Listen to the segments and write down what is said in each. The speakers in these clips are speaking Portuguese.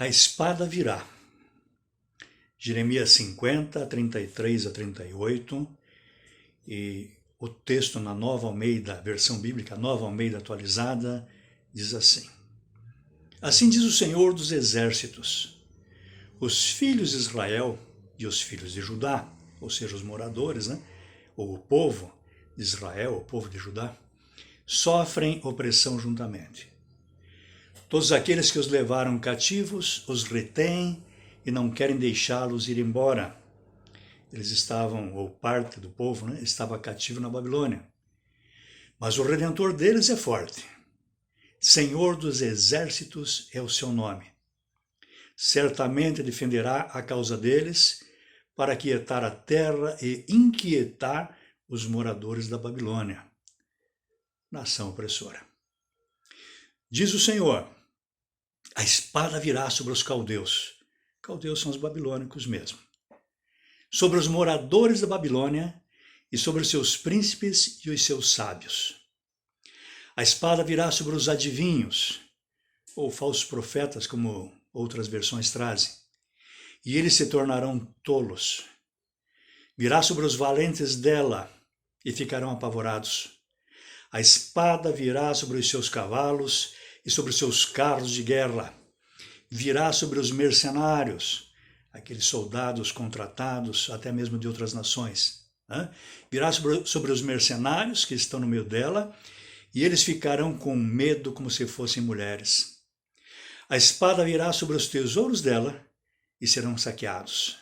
A espada virá. Jeremias 50, 33 a 38, e o texto na Nova Almeida, versão bíblica, Nova Almeida atualizada, diz assim: Assim diz o Senhor dos Exércitos, os filhos de Israel e os filhos de Judá, ou seja, os moradores, ou o povo de Israel, o povo de Judá, sofrem opressão juntamente. Todos aqueles que os levaram cativos os retêm e não querem deixá-los ir embora. Eles estavam, ou parte do povo, estava cativo na Babilônia. Mas o Redentor deles é forte. Senhor dos Exércitos é o seu nome. Certamente defenderá a causa deles para aquietar a terra e inquietar os moradores da Babilônia, nação opressora. Diz o Senhor: a espada virá sobre os caldeus. Caldeus são os babilônicos mesmo. Sobre os moradores da Babilônia e sobre os seus príncipes e os seus sábios. A espada virá sobre os adivinhos, ou falsos profetas, como outras versões trazem, e eles se tornarão tolos. Virá sobre os valentes dela e ficarão apavorados. A espada virá sobre os seus cavalos e sobre os seus carros de guerra. Virá sobre os mercenários, aqueles soldados contratados até mesmo de outras nações. Virá sobre os mercenários que estão no meio dela, e eles ficarão com medo como se fossem mulheres. A espada virá sobre os tesouros dela e serão saqueados.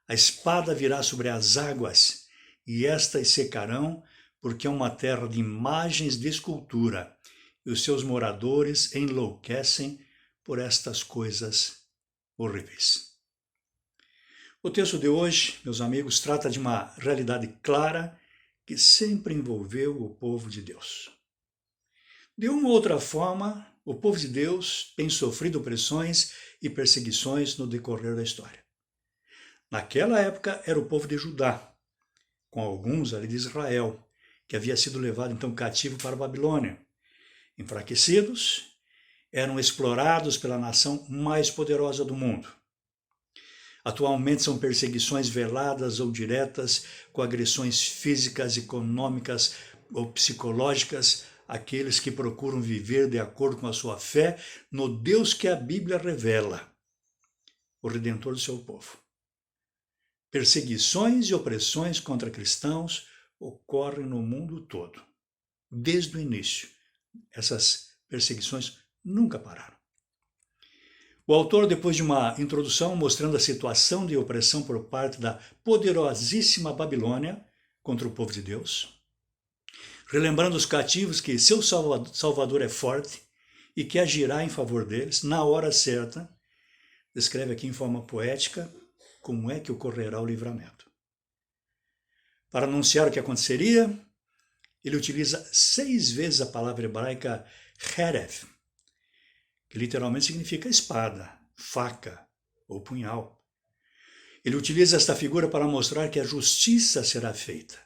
A espada virá sobre as águas e estas secarão, porque é uma terra de imagens de escultura, e os seus moradores enlouquecem por estas coisas horríveis. O texto de hoje, meus amigos, trata de uma realidade clara que sempre envolveu o povo de Deus. De uma ou outra forma, o povo de Deus tem sofrido opressões e perseguições no decorrer da história. Naquela época era o povo de Judá, com alguns ali de Israel, que havia sido levado então cativo para a Babilônia. Enfraquecidos, eram explorados pela nação mais poderosa do mundo. Atualmente são perseguições veladas ou diretas, com agressões físicas, econômicas ou psicológicas àqueles que procuram viver de acordo com a sua fé no Deus que a Bíblia revela, o Redentor do seu povo. Perseguições e opressões contra cristãos ocorrem no mundo todo. Desde o início, essas perseguições nunca pararam. O autor, depois de uma introdução mostrando a situação de opressão por parte da poderosíssima Babilônia contra o povo de Deus, relembrando os cativos que seu Salvador é forte e que agirá em favor deles na hora certa, descreve aqui em forma poética como é que ocorrerá o livramento. Para anunciar o que aconteceria, ele utiliza 6 vezes a palavra hebraica herev, que literalmente significa espada, faca ou punhal. Ele utiliza esta figura para mostrar que a justiça será feita.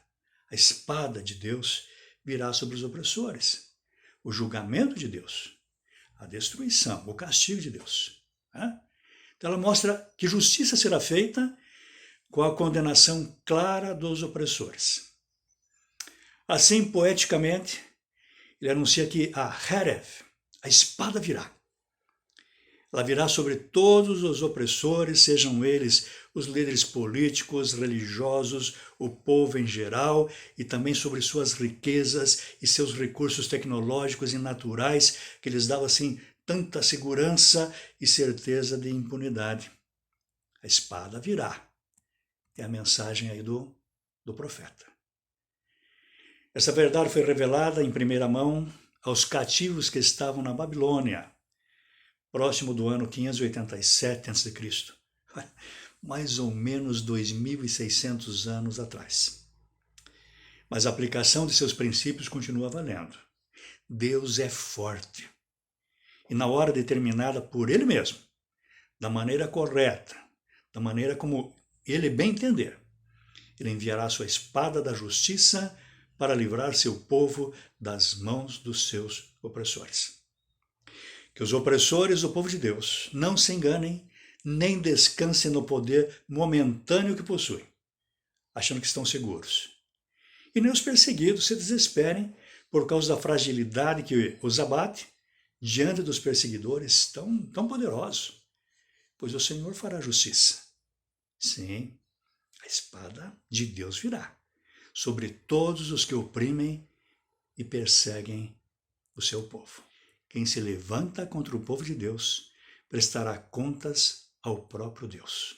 A espada de Deus virá sobre os opressores. O julgamento de Deus, a destruição, o castigo de Deus. Então ela mostra que justiça será feita com a condenação clara dos opressores. Assim, poeticamente, ele anuncia que a herev, a espada virá. Ela virá sobre todos os opressores, sejam eles os líderes políticos, religiosos, o povo em geral, e também sobre suas riquezas e seus recursos tecnológicos e naturais, que lhes dava assim tanta segurança e certeza de impunidade. A espada virá. É a mensagem aí do profeta. Essa verdade foi revelada em primeira mão aos cativos que estavam na Babilônia, próximo do ano 587 a.C., mais ou menos 2.600 anos atrás. Mas a aplicação de seus princípios continua valendo. Deus é forte. E na hora determinada por Ele mesmo, da maneira correta, da maneira como Ele bem entender, Ele enviará sua espada da justiça para livrar seu povo das mãos dos seus opressores. Que os opressores do povo de Deus não se enganem, nem descansem no poder momentâneo que possuem, achando que estão seguros. E nem os perseguidos se desesperem por causa da fragilidade que os abate diante dos perseguidores tão poderosos, pois o Senhor fará justiça. Sim, a espada de Deus virá sobre todos os que oprimem e perseguem o seu povo. Quem se levanta contra o povo de Deus prestará contas ao próprio Deus.